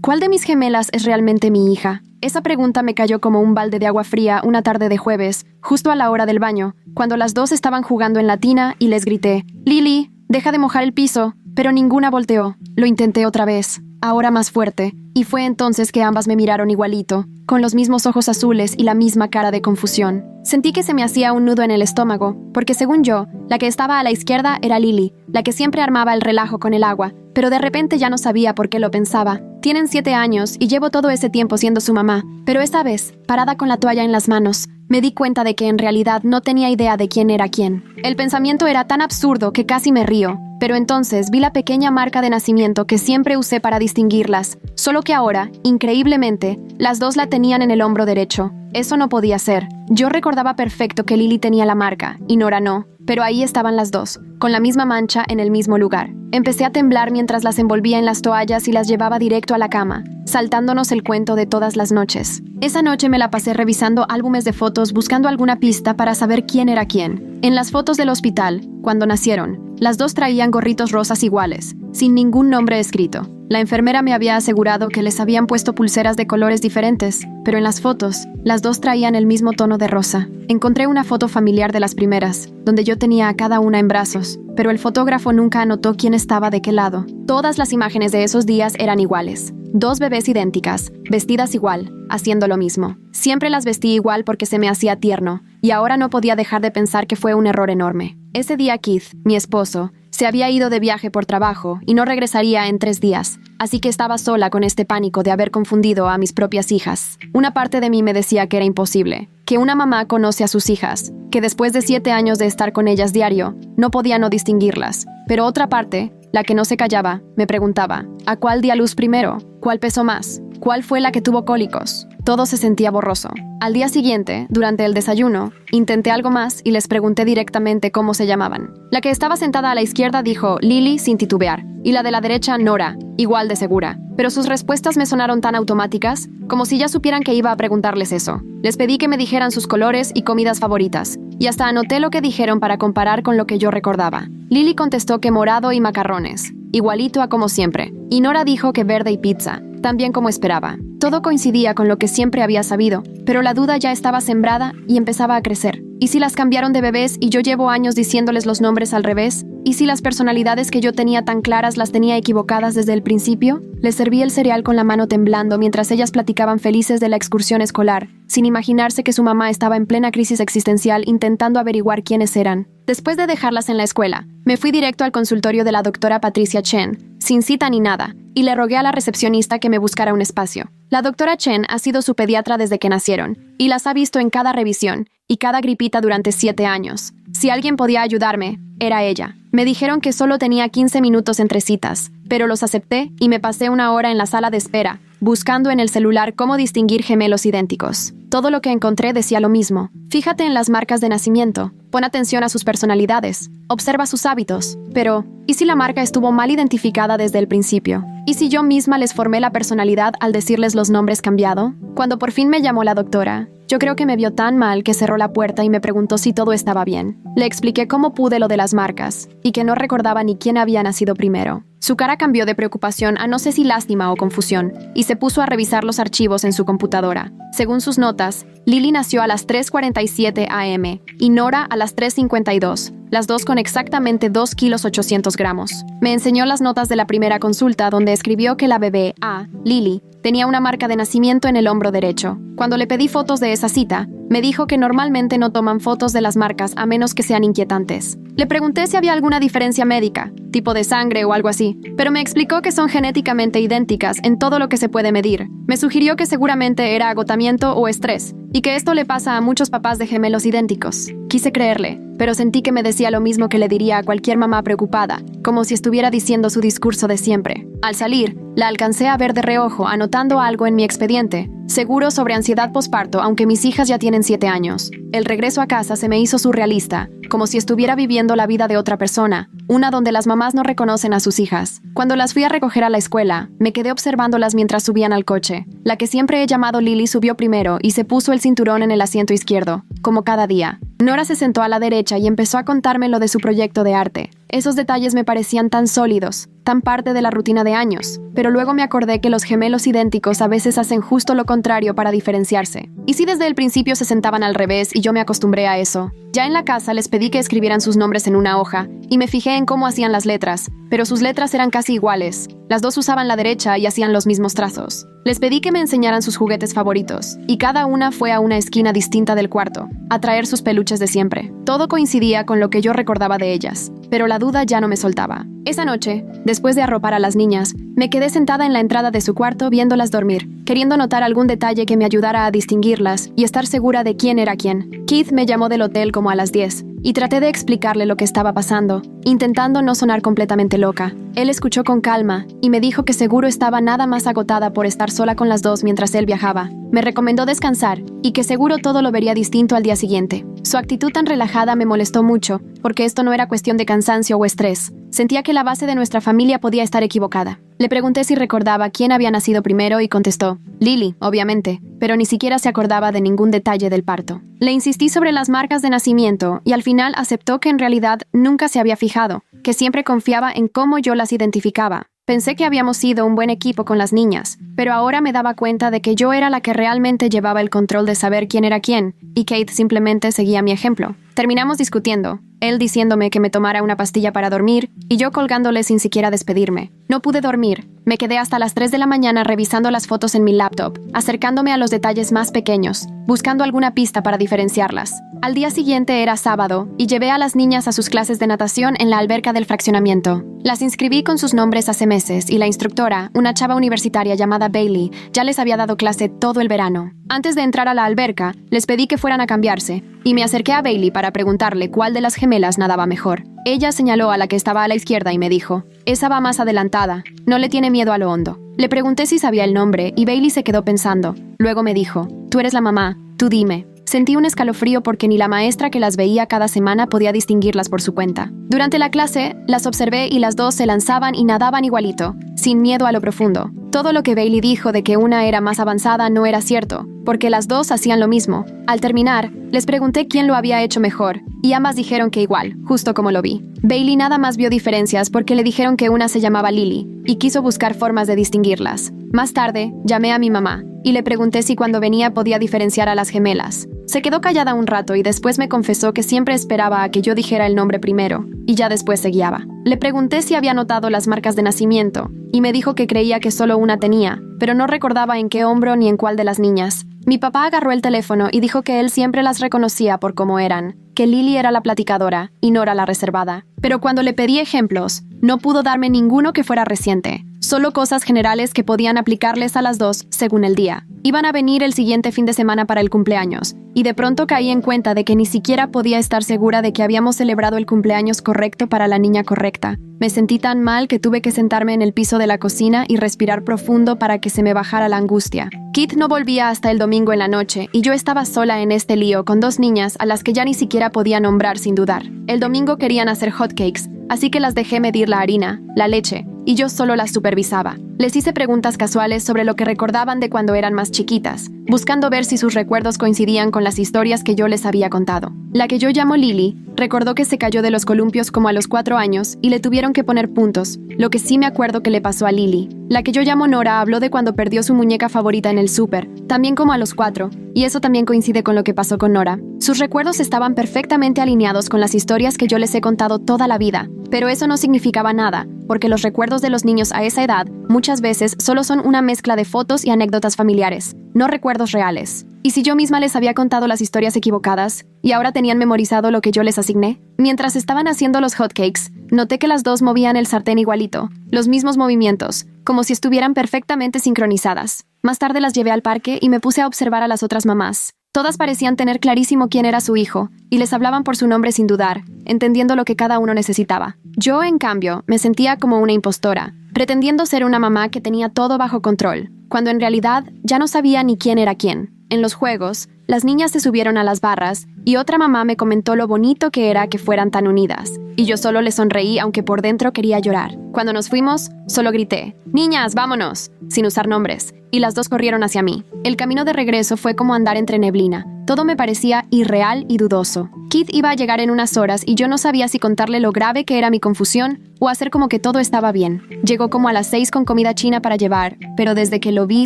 ¿Cuál de mis gemelas es realmente mi hija? Esa pregunta me cayó como un balde de agua fría una tarde de jueves, justo a la hora del baño, cuando las dos estaban jugando en la tina y les grité, «Lily, deja de mojar el piso», pero ninguna volteó. Lo intenté otra vez, ahora más fuerte, y fue entonces que ambas me miraron igualito, con los mismos ojos azules y la misma cara de confusión. Sentí que se me hacía un nudo en el estómago, porque según yo, la que estaba a la izquierda era Lily, la que siempre armaba el relajo con el agua, pero de repente ya no sabía por qué lo pensaba. Tienen 7 años y llevo todo ese tiempo siendo su mamá, pero esta vez, parada con la toalla en las manos, me di cuenta de que en realidad no tenía idea de quién era quién. El pensamiento era tan absurdo que casi me río, pero entonces vi la pequeña marca de nacimiento que siempre usé para distinguirlas, solo que ahora, increíblemente, las dos la tenían en el hombro derecho. Eso no podía ser. Yo recordaba perfecto que Lily tenía la marca, y Nora no, pero ahí estaban las dos, con la misma mancha en el mismo lugar. Empecé a temblar mientras las envolvía en las toallas y las llevaba directo a la cama, saltándonos el cuento de todas las noches. Esa noche me la pasé revisando álbumes de fotos buscando alguna pista para saber quién era quién. En las fotos del hospital, cuando nacieron, las dos traían gorritos rosas iguales, sin ningún nombre escrito. La enfermera me había asegurado que les habían puesto pulseras de colores diferentes, pero en las fotos, las dos traían el mismo tono de rosa. Encontré una foto familiar de las primeras, donde yo tenía a cada una en brazos, pero el fotógrafo nunca anotó quién estaba de qué lado. Todas las imágenes de esos días eran iguales. 2 bebés idénticas, vestidas igual, haciendo lo mismo. Siempre las vestí igual porque se me hacía tierno, y ahora no podía dejar de pensar que fue un error enorme. Ese día Keith, mi esposo, se había ido de viaje por trabajo y no regresaría en 3 días, así que estaba sola con este pánico de haber confundido a mis propias hijas. Una parte de mí me decía que era imposible, que una mamá conoce a sus hijas, que después de 7 años de estar con ellas diario, no podía no distinguirlas. Pero otra parte, la que no se callaba, me preguntaba, ¿a cuál di a luz primero? ¿Cuál pesó más? ¿Cuál fue la que tuvo cólicos? Todo se sentía borroso. Al día siguiente, durante el desayuno, intenté algo más y les pregunté directamente cómo se llamaban. La que estaba sentada a la izquierda dijo Lily sin titubear, y la de la derecha Nora, igual de segura. Pero sus respuestas me sonaron tan automáticas, como si ya supieran que iba a preguntarles eso. Les pedí que me dijeran sus colores y comidas favoritas, y hasta anoté lo que dijeron para comparar con lo que yo recordaba. Lily contestó que morado y macarrones, igualito a como siempre, y Nora dijo que verde y pizza, también como esperaba. Todo coincidía con lo que siempre había sabido, pero la duda ya estaba sembrada y empezaba a crecer. ¿Y si las cambiaron de bebés y yo llevo años diciéndoles los nombres al revés? ¿Y si las personalidades que yo tenía tan claras las tenía equivocadas desde el principio? Les serví el cereal con la mano temblando mientras ellas platicaban felices de la excursión escolar, sin imaginarse que su mamá estaba en plena crisis existencial intentando averiguar quiénes eran. Después de dejarlas en la escuela, me fui directo al consultorio de la doctora Patricia Chen, sin cita ni nada, y le rogué a la recepcionista que me buscara un espacio. La doctora Chen ha sido su pediatra desde que nacieron, y las ha visto en cada revisión y cada gripita durante 7 años. Si alguien podía ayudarme, era ella. Me dijeron que solo tenía 15 minutos entre citas, pero los acepté y me pasé 1 hora en la sala de espera, buscando en el celular cómo distinguir gemelos idénticos. Todo lo que encontré decía lo mismo. Fíjate en las marcas de nacimiento, pon atención a sus personalidades, observa sus hábitos. Pero, ¿y si la marca estuvo mal identificada desde el principio? ¿Y si yo misma les formé la personalidad al decirles los nombres cambiado? Cuando por fin me llamó la doctora, yo creo que me vio tan mal que cerró la puerta y me preguntó si todo estaba bien. Le expliqué cómo pude lo de las marcas, y que no recordaba ni quién había nacido primero. Su cara cambió de preocupación a no sé si lástima o confusión, y se puso a revisar los archivos en su computadora. Según sus notas, Lily nació a las 3:47 am y Nora a las 3:52, las dos con exactamente 2 kilos 800 gramos. Me enseñó las notas de la primera consulta donde escribió que la bebé A, Lily, tenía una marca de nacimiento en el hombro derecho. Cuando le pedí fotos de esa cita, me dijo que normalmente no toman fotos de las marcas a menos que sean inquietantes. Le pregunté si había alguna diferencia médica, tipo de sangre o algo así, pero me explicó que son genéticamente idénticas en todo lo que se puede medir. Me sugirió que seguramente era agotamiento o estrés, y que esto le pasa a muchos papás de gemelos idénticos. Quise creerle, pero sentí que me decía lo mismo que le diría a cualquier mamá preocupada, como si estuviera diciendo su discurso de siempre. Al salir, la alcancé a ver de reojo anotando algo en mi expediente, seguro sobre ansiedad posparto, aunque mis hijas ya tienen 7 años. El regreso a casa se me hizo surrealista, como si estuviera viviendo la vida de otra persona, una donde las mamás no reconocen a sus hijas. Cuando las fui a recoger a la escuela, me quedé observándolas mientras subían al coche. La que siempre he llamado Lily subió primero y se puso el cinturón en el asiento izquierdo. como cada día. Nora se sentó a la derecha y empezó a contarme lo de su proyecto de arte. Esos detalles me parecían tan sólidos, tan parte de la rutina de años, pero luego me acordé que los gemelos idénticos a veces hacen justo lo contrario para diferenciarse. ¿Y si desde el principio se sentaban al revés y yo me acostumbré a eso? Ya en la casa les pedí que escribieran sus nombres en una hoja y me fijé en cómo hacían las letras, pero sus letras eran casi iguales. Las dos usaban la derecha y hacían los mismos trazos. Les pedí que me enseñaran sus juguetes favoritos, y cada una fue a una esquina distinta del cuarto, a traer sus peluches de siempre. Todo coincidía con lo que yo recordaba de ellas, pero la duda ya no me soltaba. Esa noche, después de arropar a las niñas, me quedé sentada en la entrada de su cuarto viéndolas dormir, queriendo notar algún detalle que me ayudara a distinguirlas y estar segura de quién era quién. Keith me llamó del hotel como a las 10, y traté de explicarle lo que estaba pasando, intentando no sonar completamente loca. Él escuchó con calma y me dijo que seguro estaba nada más agotada por estar sola con las dos mientras él viajaba. Me recomendó descansar y que seguro todo lo vería distinto al día siguiente. Su actitud tan relajada me molestó mucho, porque esto no era cuestión de cansancio o estrés. Sentía que la base de nuestra familia podía estar equivocada. Le pregunté si recordaba quién había nacido primero y contestó, Lily, obviamente, pero ni siquiera se acordaba de ningún detalle del parto. Le insistí sobre las marcas de nacimiento y al final aceptó que en realidad nunca se había fijado, que siempre confiaba en cómo yo las identificaba. Pensé que habíamos sido un buen equipo con las niñas, pero ahora me daba cuenta de que yo era la que realmente llevaba el control de saber quién era quién, y Kate simplemente seguía mi ejemplo. Terminamos discutiendo, él diciéndome que me tomara una pastilla para dormir, y yo colgándole sin siquiera despedirme. No pude dormir. Me quedé hasta las 3 de la mañana revisando las fotos en mi laptop, acercándome a los detalles más pequeños, buscando alguna pista para diferenciarlas. Al día siguiente era sábado, y llevé a las niñas a sus clases de natación en la alberca del fraccionamiento. Las inscribí con sus nombres hace meses, y la instructora, una chava universitaria llamada Bailey, ya les había dado clase todo el verano. Antes de entrar a la alberca, les pedí que fueran a cambiarse, y me acerqué a Bailey para preguntarle cuál de las gemelas nadaba mejor. Ella señaló a la que estaba a la izquierda y me dijo, esa va más adelantada, no le tiene miedo a lo hondo. Le pregunté si sabía el nombre y Bailey se quedó pensando. Luego me dijo, tú eres la mamá, tú dime. Sentí un escalofrío porque ni la maestra que las veía cada semana podía distinguirlas por su cuenta. Durante la clase, las observé y las dos se lanzaban y nadaban igualito, sin miedo a lo profundo. Todo lo que Bailey dijo de que una era más avanzada no era cierto, porque las dos hacían lo mismo. Al terminar, les pregunté quién lo había hecho mejor, y ambas dijeron que igual, justo como lo vi. Bailey nada más vio diferencias porque le dijeron que una se llamaba Lily, y quiso buscar formas de distinguirlas. Más tarde, llamé a mi mamá, y le pregunté si cuando venía podía diferenciar a las gemelas. Se quedó callada un rato y después me confesó que siempre esperaba a que yo dijera el nombre primero, y ya después se guiaba. Le pregunté si había notado las marcas de nacimiento, y me dijo que creía que solo una tenía, pero no recordaba en qué hombro ni en cuál de las niñas. Mi papá agarró el teléfono y dijo que él siempre las reconocía por cómo eran, que Lily era la platicadora y Nora la reservada. Pero cuando le pedí ejemplos, no pudo darme ninguno que fuera reciente, solo cosas generales que podían aplicarles a las dos según el día. Iban a venir el siguiente fin de semana para el cumpleaños, y de pronto caí en cuenta de que ni siquiera podía estar segura de que habíamos celebrado el cumpleaños correcto para la niña correcta. Me sentí tan mal que tuve que sentarme en el piso de la cocina y respirar profundo para que se me bajara la angustia. Kit no volvía hasta el domingo en la noche, y yo estaba sola en este lío con dos niñas a las que ya ni siquiera podía nombrar sin dudar. El domingo querían hacer hotcakes, así que las dejé medir la harina, la leche, y yo solo las supervisaba. Les hice preguntas casuales sobre lo que recordaban de cuando eran más chiquitas, buscando ver si sus recuerdos coincidían con las historias que yo les había contado. La que yo llamo Lily recordó que se cayó de los columpios como a los 4 años y le tuvieron que poner puntos, lo que sí me acuerdo que le pasó a Lily. La que yo llamo Nora habló de cuando perdió su muñeca favorita en el súper, también como a los 4, y eso también coincide con lo que pasó con Nora. Sus recuerdos estaban perfectamente alineados con las historias que yo les he contado toda la vida, pero eso no significaba nada, porque los recuerdos de los niños a esa edad muchas veces solo son una mezcla de fotos y anécdotas familiares, no recuerdos reales. ¿Y si yo misma les había contado las historias equivocadas y ahora tenían memorizado lo que yo les asigné? Mientras estaban haciendo los hotcakes, noté que las dos movían el sartén igualito, los mismos movimientos, como si estuvieran perfectamente sincronizadas. Más tarde las llevé al parque y me puse a observar a las otras mamás. Todas parecían tener clarísimo quién era su hijo, y les hablaban por su nombre sin dudar, entendiendo lo que cada uno necesitaba. Yo, en cambio, me sentía como una impostora, pretendiendo ser una mamá que tenía todo bajo control, cuando en realidad ya no sabía ni quién era quién. En los juegos, las niñas se subieron a las barras, y otra mamá me comentó lo bonito que era que fueran tan unidas, y yo solo le sonreí aunque por dentro quería llorar. Cuando nos fuimos, solo grité, «¡Niñas, vámonos!», sin usar nombres, y las dos corrieron hacia mí. El camino de regreso fue como andar entre neblina. Todo me parecía irreal y dudoso. Keith iba a llegar en unas horas y yo no sabía si contarle lo grave que era mi confusión o hacer como que todo estaba bien. Llegó como a las 6 con comida china para llevar, pero desde que lo vi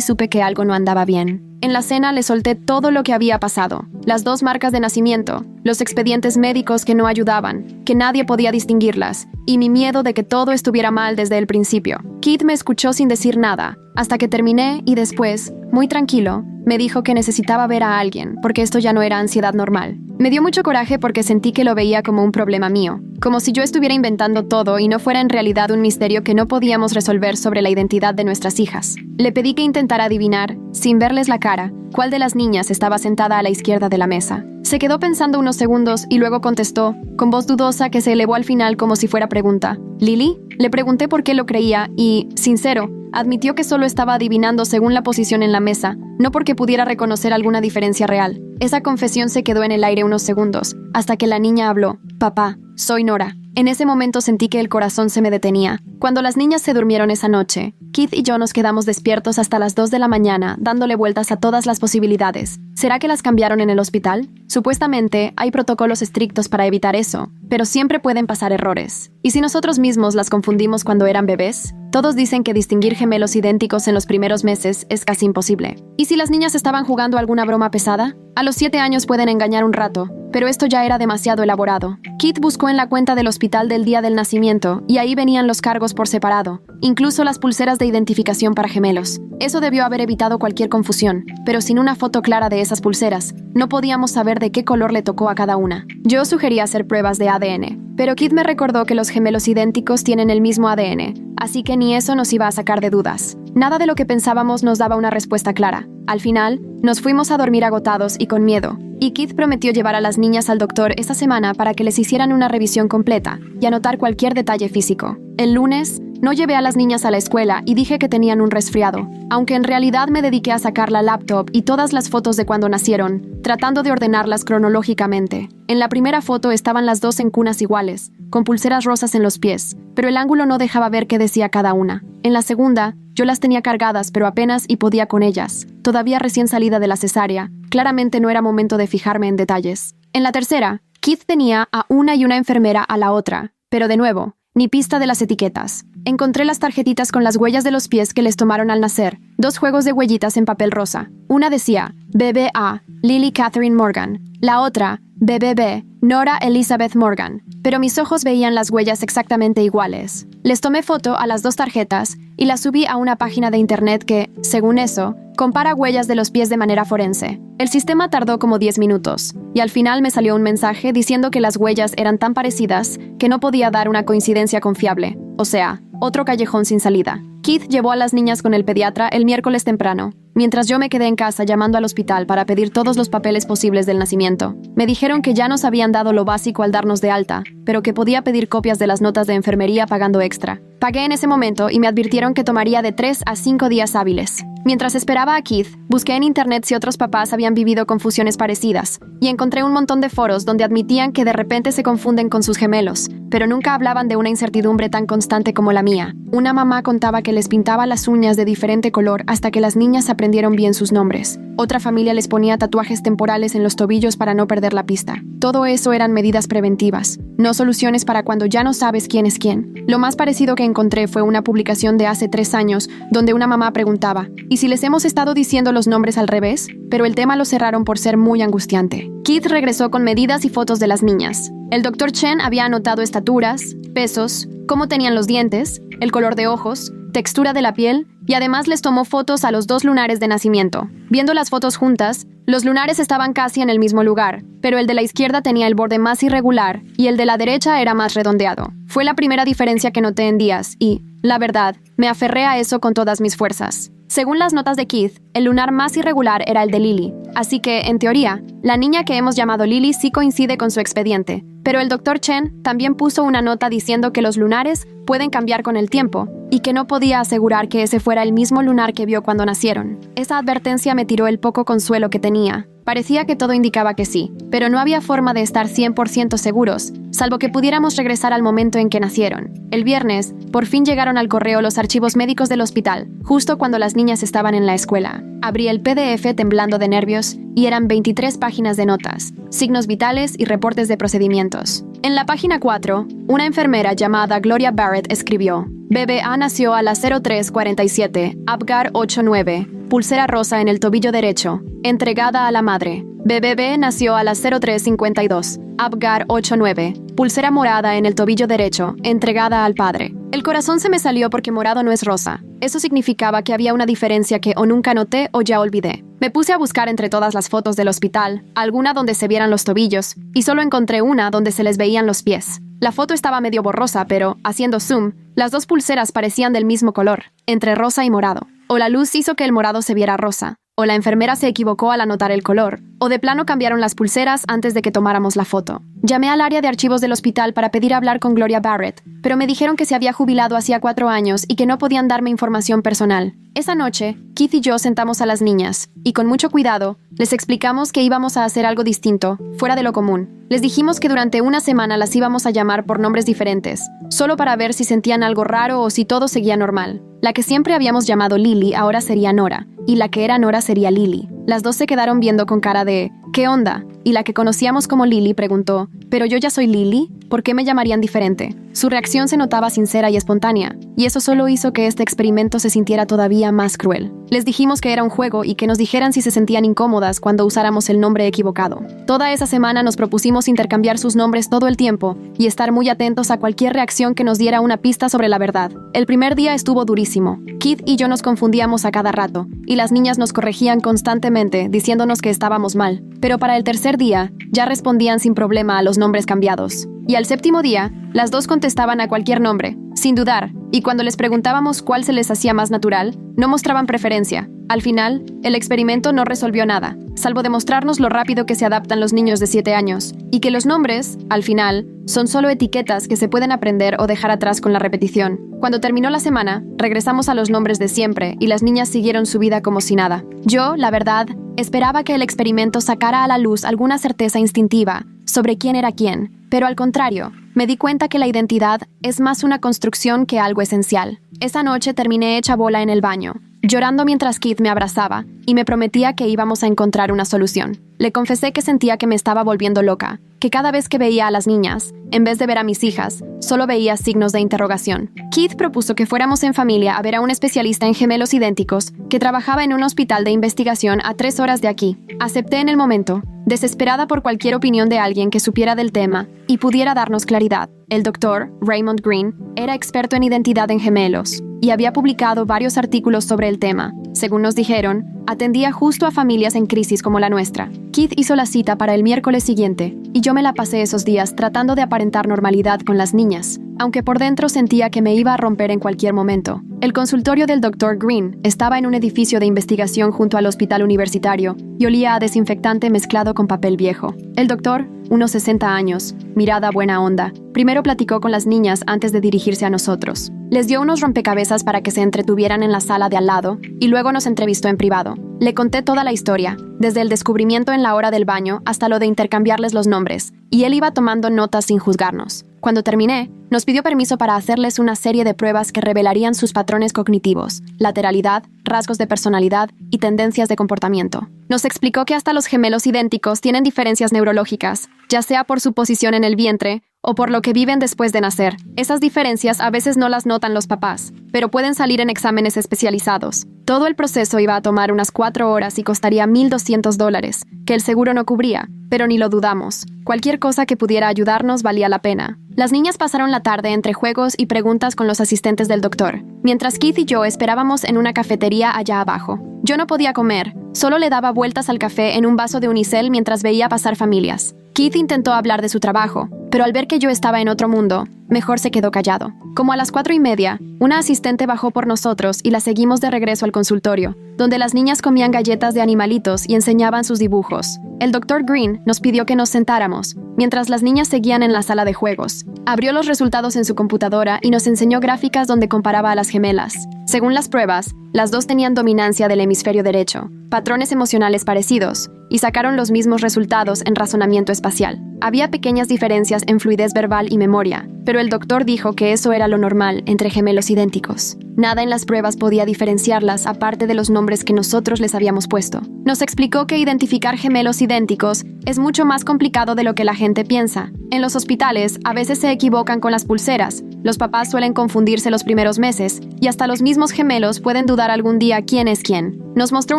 supe que algo no andaba bien. En la cena le solté todo lo que había pasado. Las 2 marcas de nacimiento, los expedientes médicos que no ayudaban, que nadie podía distinguirlas, y mi miedo de que todo estuviera mal desde el principio. Keith me escuchó sin decir nada, hasta que terminé y después, muy tranquilo, me dijo que necesitaba ver a alguien, porque esto ya no era ansiedad normal. Me dio mucho coraje porque sentí que lo veía como un problema mío, como si yo estuviera inventando todo y no fuera en realidad un misterio que no podíamos resolver sobre la identidad de nuestras hijas. Le pedí que intentara adivinar, sin verles la cara, cuál de las niñas estaba sentada a la izquierda de la mesa. Se quedó pensando unos segundos y luego contestó, con voz dudosa que se elevó al final como si fuera pregunta. ¿Lily? Le pregunté por qué lo creía y, sincero, admitió que solo estaba adivinando según la posición en la mesa, no porque pudiera reconocer alguna diferencia real. Esa confesión se quedó en el aire unos segundos, hasta que la niña habló. Papá, soy Nora. En ese momento sentí que el corazón se me detenía. Cuando las niñas se durmieron esa noche, Keith y yo nos quedamos despiertos hasta las 2 de la mañana, dándole vueltas a todas las posibilidades. ¿Será que las cambiaron en el hospital? Supuestamente, hay protocolos estrictos para evitar eso, pero siempre pueden pasar errores. ¿Y si nosotros mismos las confundimos cuando eran bebés? Todos dicen que distinguir gemelos idénticos en los primeros meses es casi imposible. ¿Y si las niñas estaban jugando alguna broma pesada? A los 7 años pueden engañar un rato, pero esto ya era demasiado elaborado. Keith buscó en la cuenta del hospital del día del nacimiento y ahí venían los cargos por separado, incluso las pulseras de identificación para gemelos. Eso debió haber evitado cualquier confusión, pero sin una foto clara de esas pulseras, no podíamos saber de qué color le tocó a cada una. Yo sugerí hacer pruebas de ADN, pero Keith me recordó que los gemelos idénticos tienen el mismo ADN, así que ni eso nos iba a sacar de dudas. Nada de lo que pensábamos nos daba una respuesta clara. Al final, nos fuimos a dormir agotados y con miedo, y Keith prometió llevar a las niñas al doctor esta semana para que les hicieran una revisión completa y anotar cualquier detalle físico. El lunes, no llevé a las niñas a la escuela y dije que tenían un resfriado, aunque en realidad me dediqué a sacar la laptop y todas las fotos de cuando nacieron, tratando de ordenarlas cronológicamente. En la primera foto estaban las 2 en cunas iguales, con pulseras rosas en los pies, pero el ángulo no dejaba ver qué decía cada una. En la segunda, yo las tenía cargadas, pero apenas y podía con ellas. Todavía recién salida de la cesárea, claramente no era momento de fijarme en detalles. En la tercera, Keith tenía a una y una enfermera a la otra, pero de nuevo, ni pista de las etiquetas. Encontré las tarjetitas con las huellas de los pies que les tomaron al nacer, 2 juegos de huellitas en papel rosa. Una decía, BBA, Lily Catherine Morgan. La otra, BBB, Nora Elizabeth Morgan. Pero mis ojos veían las huellas exactamente iguales. Les tomé foto a las 2 tarjetas y las subí a una página de internet que, según eso, compara huellas de los pies de manera forense. El sistema tardó como 10 minutos, y al final me salió un mensaje diciendo que las huellas eran tan parecidas que no podía dar una coincidencia confiable. O sea, otro callejón sin salida. Keith llevó a las niñas con el pediatra el miércoles temprano, mientras yo me quedé en casa llamando al hospital para pedir todos los papeles posibles del nacimiento. Me dijeron que ya nos habían dado lo básico al darnos de alta, pero que podía pedir copias de las notas de enfermería pagando extra. Pagué en ese momento y me advirtieron que tomaría de 3 a 5 días hábiles. Mientras esperaba a Keith, busqué en internet si otros papás habían vivido confusiones parecidas, y encontré un montón de foros donde admitían que de repente se confunden con sus gemelos, pero nunca hablaban de una incertidumbre tan constante como la mía. Una mamá contaba que les pintaba las uñas de diferente color hasta que las niñas aprendieron bien sus nombres. Otra familia les ponía tatuajes temporales en los tobillos para no perder la pista. Todo eso eran medidas preventivas, no soluciones para cuando ya no sabes quién es quién. Lo más parecido que encontré fue una publicación de hace 3 años donde una mamá preguntaba, ¿y si les hemos estado diciendo los nombres al revés? Pero el tema lo cerraron por ser muy angustiante. Keith regresó con medidas y fotos de las niñas. El Dr. Chen había anotado estaturas, pesos, cómo tenían los dientes, el color de ojos, textura de la piel, y además les tomó fotos a los 2 lunares de nacimiento. Viendo las fotos juntas, los lunares estaban casi en el mismo lugar, pero el de la izquierda tenía el borde más irregular y el de la derecha era más redondeado. Fue la primera diferencia que noté en días y, la verdad, me aferré a eso con todas mis fuerzas. Según las notas de Keith, el lunar más irregular era el de Lily, así que, en teoría, la niña que hemos llamado Lily sí coincide con su expediente. Pero el Dr. Chen también puso una nota diciendo que los lunares pueden cambiar con el tiempo y que no podía asegurar que ese fuera el mismo lunar que vio cuando nacieron. Esa advertencia me tiró el poco consuelo que tenía. Parecía que todo indicaba que sí, pero no había forma de estar 100% seguros, salvo que pudiéramos regresar al momento en que nacieron. El viernes, por fin llegaron al correo los archivos médicos del hospital, justo cuando las niñas estaban en la escuela. Abrí el PDF temblando de nervios y eran 23 páginas de notas, signos vitales y reportes de procedimientos. En la página 4, una enfermera llamada Gloria Barrett escribió: BBA nació a las 03:47, Apgar 89, pulsera rosa en el tobillo derecho, entregada a la madre. BBB nació a las 03:52, Apgar 89, pulsera morada en el tobillo derecho, entregada al padre. El corazón se me salió porque morado no es rosa. Eso significaba que había una diferencia que o nunca noté o ya olvidé. Me puse a buscar entre todas las fotos del hospital, alguna donde se vieran los tobillos, y solo encontré una donde se les veían los pies. La foto estaba medio borrosa, pero, haciendo zoom, las dos pulseras parecían del mismo color, entre rosa y morado. O la luz hizo que el morado se viera rosa, o la enfermera se equivocó al anotar el color, o de plano cambiaron las pulseras antes de que tomáramos la foto. Llamé al área de archivos del hospital para pedir hablar con Gloria Barrett, pero me dijeron que se había jubilado hacía 4 años y que no podían darme información personal. Esa noche, Keith y yo sentamos a las niñas, y con mucho cuidado, les explicamos que íbamos a hacer algo distinto, fuera de lo común. Les dijimos que durante una semana las íbamos a llamar por nombres diferentes, solo para ver si sentían algo raro o si todo seguía normal. La que siempre habíamos llamado Lily ahora sería Nora, y la que era Nora sería Lily. Las dos se quedaron viendo con cara de ¿qué onda? Y la que conocíamos como Lily preguntó: ¿pero yo ya soy Lily? ¿Por qué me llamarían diferente? Su reacción se notaba sincera y espontánea, y eso solo hizo que este experimento se sintiera todavía más cruel. Les dijimos que era un juego y que nos dijeran si se sentían incómodas cuando usáramos el nombre equivocado. Toda esa semana nos propusimos intercambiar sus nombres todo el tiempo y estar muy atentos a cualquier reacción que nos diera una pista sobre la verdad. El primer día estuvo durísimo. Keith y yo nos confundíamos a cada rato, y las niñas nos corregían constantemente, diciéndonos que estábamos mal. Pero para el tercer día, ya respondían sin problema a los nombres cambiados. Y al séptimo día, las dos contestaban a cualquier nombre, sin dudar, y cuando les preguntábamos cuál se les hacía más natural, no mostraban preferencia. Al final, el experimento no resolvió nada, salvo demostrarnos lo rápido que se adaptan los niños de 7 años, y que los nombres, al final, son solo etiquetas que se pueden aprender o dejar atrás con la repetición. Cuando terminó la semana, regresamos a los nombres de siempre y las niñas siguieron su vida como si nada. Yo, la verdad, esperaba que el experimento sacara a la luz alguna certeza instintiva sobre quién era quién, pero al contrario, me di cuenta que la identidad es más una construcción que algo esencial. Esa noche terminé hecha bola en el baño, llorando mientras Keith me abrazaba y me prometía que íbamos a encontrar una solución. Le confesé que sentía que me estaba volviendo loca, que cada vez que veía a las niñas, en vez de ver a mis hijas, solo veía signos de interrogación. Keith propuso que fuéramos en familia a ver a un especialista en gemelos idénticos que trabajaba en un hospital de investigación a 3 horas de aquí. Acepté en el momento, desesperada por cualquier opinión de alguien que supiera del tema y pudiera darnos claridad. El doctor, Raymond Green, era experto en identidad en gemelos y había publicado varios artículos sobre el tema. Según nos dijeron, atendía justo a familias en crisis como la nuestra. Keith hizo la cita para el miércoles siguiente, y yo me la pasé esos días tratando de aparentar normalidad con las niñas, aunque por dentro sentía que me iba a romper en cualquier momento. El consultorio del Dr. Green estaba en un edificio de investigación junto al hospital universitario y olía a desinfectante mezclado con papel viejo. El doctor, unos 60 años, mirada buena onda, primero platicó con las niñas antes de dirigirse a nosotros. Les dio unos rompecabezas para que se entretuvieran en la sala de al lado y luego nos entrevistó en privado. Le conté toda la historia, desde el descubrimiento en la hora del baño hasta lo de intercambiarles los nombres, y él iba tomando notas sin juzgarnos. Cuando terminé, nos pidió permiso para hacerles una serie de pruebas que revelarían sus patrones cognitivos, lateralidad, rasgos de personalidad y tendencias de comportamiento. Nos explicó que hasta los gemelos idénticos tienen diferencias neurológicas, ya sea por su posición en el vientre o por lo que viven después de nacer. Esas diferencias a veces no las notan los papás, pero pueden salir en exámenes especializados. Todo el proceso iba a tomar unas 4 horas y costaría $1,200, que el seguro no cubría, pero ni lo dudamos. Cualquier cosa que pudiera ayudarnos valía la pena. Las niñas pasaron la tarde entre juegos y preguntas con los asistentes del doctor, mientras Keith y yo esperábamos en una cafetería allá abajo. Yo no podía comer, solo le daba vueltas al café en un vaso de unicel mientras veía pasar familias. Keith intentó hablar de su trabajo, pero al ver que yo estaba en otro mundo, mejor se quedó callado. Como a las 4:30, una asistente bajó por nosotros y la seguimos de regreso al consultorio, donde las niñas comían galletas de animalitos y enseñaban sus dibujos. El Dr. Green nos pidió que nos sentáramos, mientras las niñas seguían en la sala de juegos. Abrió los resultados en su computadora y nos enseñó gráficas donde comparaba a las gemelas. Según las pruebas, las dos tenían dominancia del hemisferio derecho, patrones emocionales parecidos, y sacaron los mismos resultados en razonamiento espacial. Había pequeñas diferencias en fluidez verbal y memoria, pero el doctor dijo que eso era lo normal entre gemelos idénticos. Nada en las pruebas podía diferenciarlas aparte de los nombres que nosotros les habíamos puesto. Nos explicó que identificar gemelos idénticos es mucho más complicado de lo que la gente piensa. En los hospitales, a veces se equivocan con las pulseras, los papás suelen confundirse los primeros meses, y hasta los mismos gemelos pueden dudar algún día quién es quién. Nos mostró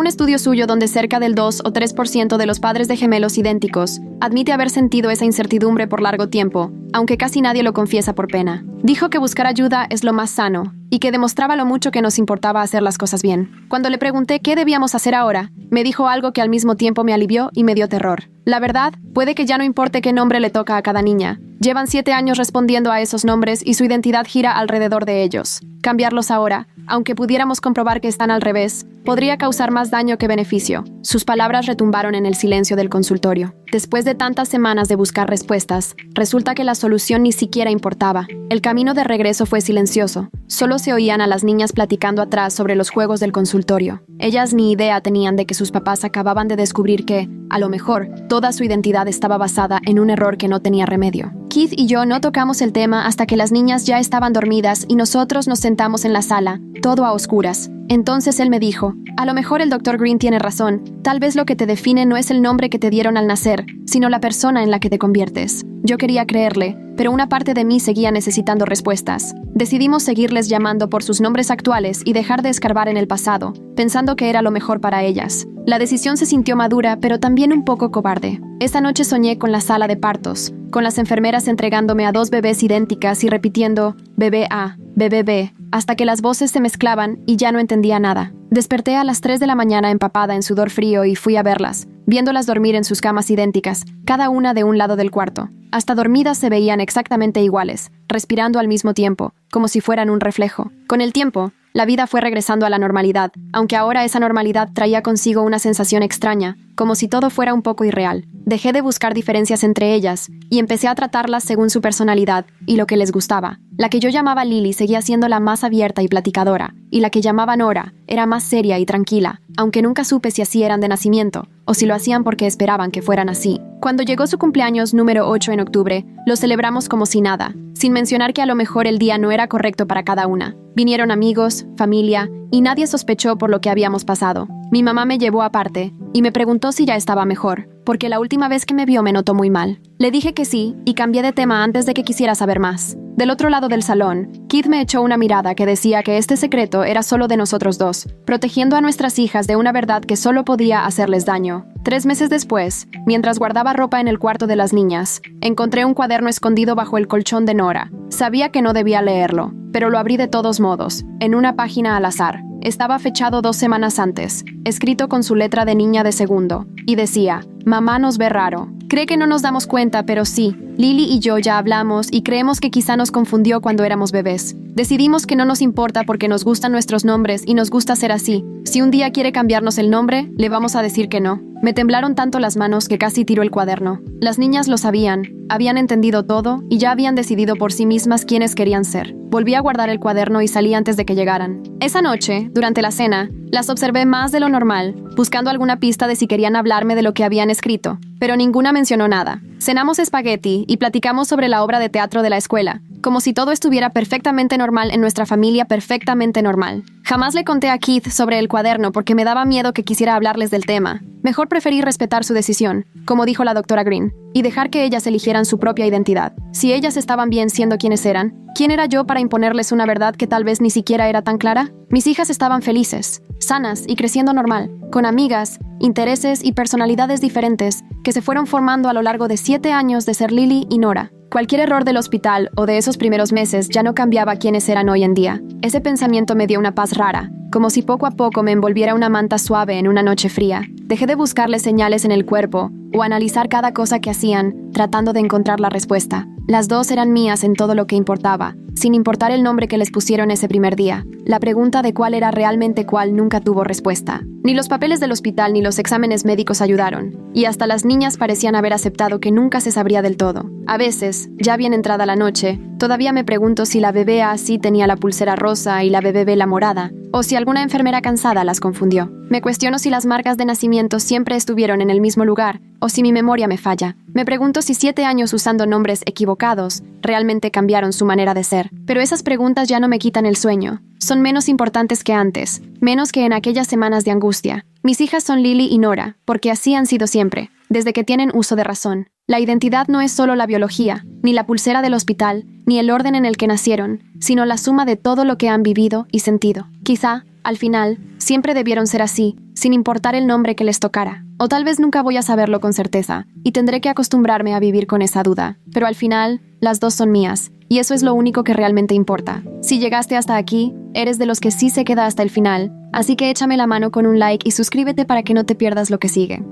un estudio suyo donde cerca del 2 o 3% de los padres de gemelos idénticos admite haber sentido esa incertidumbre por largo tiempo, aunque casi nadie lo confiesa por pena. Dijo que buscar ayuda es lo más sano, y que demostraba lo mucho que nos importaba hacer las cosas bien. Cuando le pregunté qué debíamos hacer ahora, me dijo algo que al mismo tiempo me alivió y me dio terror. La verdad, puede que ya no importe qué nombre le toca a cada niña. Llevan 7 años respondiendo a esos nombres y su identidad gira alrededor de ellos. Cambiarlos ahora, aunque pudiéramos comprobar que están al revés, podría causar más daño que beneficio. Sus palabras retumbaron en el silencio del consultorio. Después de tantas semanas de buscar respuestas, resulta que la solución ni siquiera importaba. El camino de regreso fue silencioso. Solo se oían a las niñas platicando atrás sobre los juegos del consultorio. Ellas ni idea tenían de que sus papás acababan de descubrir que, a lo mejor, toda su identidad estaba basada en un error que no tenía remedio. Keith y yo no tocamos el tema hasta que las niñas ya estaban dormidas y nosotros nos sentamos en la sala, todo a oscuras. Entonces él me dijo, a lo mejor el Dr. Green tiene razón, tal vez lo que te define no es el nombre que te dieron al nacer, sino la persona en la que te conviertes. Yo quería creerle, pero una parte de mí seguía necesitando respuestas. Decidimos seguirles llamando por sus nombres actuales y dejar de escarbar en el pasado, pensando que era lo mejor para ellas. La decisión se sintió madura, pero también un poco cobarde. Esa noche soñé con la sala de partos, con las enfermeras entregándome a 2 bebés idénticas y repitiendo bebé A, bebé B, hasta que las voces se mezclaban y ya no entendía nada. Desperté a las 3 de la mañana empapada en sudor frío y fui a verlas, viéndolas dormir en sus camas idénticas, cada una de un lado del cuarto. Hasta dormidas se veían exactamente iguales, respirando al mismo tiempo, como si fueran un reflejo. Con el tiempo, la vida fue regresando a la normalidad, aunque ahora esa normalidad traía consigo una sensación extraña, como si todo fuera un poco irreal. Dejé de buscar diferencias entre ellas y empecé a tratarlas según su personalidad y lo que les gustaba. La que yo llamaba Lily seguía siendo la más abierta y platicadora, y la que llamaban Nora era más seria y tranquila, aunque nunca supe si así eran de nacimiento o si lo hacían porque esperaban que fueran así. Cuando llegó su cumpleaños número 8 en octubre, lo celebramos como si nada, sin mencionar que a lo mejor el día no era correcto para cada una. Vinieron amigos, familia, y nadie sospechó por lo que habíamos pasado. Mi mamá me llevó aparte y me preguntó si ya estaba mejor, porque la última vez que me vio me notó muy mal. Le dije que sí y cambié de tema antes de que quisiera saber más. Del otro lado del salón, Keith me echó una mirada que decía que este secreto era solo de nosotros dos, protegiendo a nuestras hijas de una verdad que solo podía hacerles daño. 3 meses después, mientras guardaba ropa en el cuarto de las niñas, encontré un cuaderno escondido bajo el colchón de Nora. Sabía que no debía leerlo, pero lo abrí de todos modos, en una página al azar. Estaba fechado 2 semanas antes, escrito con su letra de niña de segundo, y decía, «Mamá nos ve raro». Cree que no nos damos cuenta, pero sí, Lily y yo ya hablamos y creemos que quizá nos confundió cuando éramos bebés. Decidimos que no nos importa porque nos gustan nuestros nombres y nos gusta ser así. Si un día quiere cambiarnos el nombre, le vamos a decir que no. Me temblaron tanto las manos que casi tiró el cuaderno. Las niñas lo sabían, habían entendido todo y ya habían decidido por sí mismas quiénes querían ser. Volví a guardar el cuaderno y salí antes de que llegaran. Esa noche, durante la cena, las observé más de lo normal, buscando alguna pista de si querían hablarme de lo que habían escrito, pero ninguna mencionó nada. Cenamos espagueti y platicamos sobre la obra de teatro de la escuela, como si todo estuviera perfectamente normal en nuestra familia, perfectamente normal. Jamás le conté a Keith sobre el cuaderno porque me daba miedo que quisiera hablarles del tema. Mejor preferí respetar su decisión, como dijo la doctora Green, y dejar que ellas eligieran su propia identidad. Si ellas estaban bien siendo quienes eran, ¿quién era yo para imponerles una verdad que tal vez ni siquiera era tan clara? Mis hijas estaban felices, sanas y creciendo normal, con amigas, intereses y personalidades diferentes que se fueron formando a lo largo de 7 años de ser Lily y Nora. Cualquier error del hospital o de esos primeros meses ya no cambiaba quiénes eran hoy en día. Ese pensamiento me dio una paz rara, como si poco a poco me envolviera una manta suave en una noche fría. Dejé de buscarles señales en el cuerpo o analizar cada cosa que hacían, tratando de encontrar la respuesta. Las dos eran mías en todo lo que importaba, sin importar el nombre que les pusieron ese primer día. La pregunta de cuál era realmente cuál nunca tuvo respuesta. Ni los papeles del hospital ni los exámenes médicos ayudaron, y hasta las niñas parecían haber aceptado que nunca se sabría del todo. A veces, ya bien entrada la noche, todavía me pregunto si la bebé A sí tenía la pulsera rosa y la bebé B la morada, o si alguna enfermera cansada las confundió. Me cuestiono si las marcas de nacimiento siempre estuvieron en el mismo lugar, o si mi memoria me falla. Me pregunto si 7 años usando nombres equivocados realmente cambiaron su manera de ser. Pero esas preguntas ya no me quitan el sueño. Son menos importantes que antes, menos que en aquellas semanas de angustia. Mis hijas son Lily y Nora, porque así han sido siempre, desde que tienen uso de razón. La identidad no es solo la biología, ni la pulsera del hospital, ni el orden en el que nacieron, sino la suma de todo lo que han vivido y sentido. Quizá, al final, siempre debieron ser así, sin importar el nombre que les tocara. O tal vez nunca voy a saberlo con certeza, y tendré que acostumbrarme a vivir con esa duda. Pero al final, las dos son mías, y eso es lo único que realmente importa. Si llegaste hasta aquí, eres de los que sí se queda hasta el final, así que échame la mano con un like y suscríbete para que no te pierdas lo que sigue.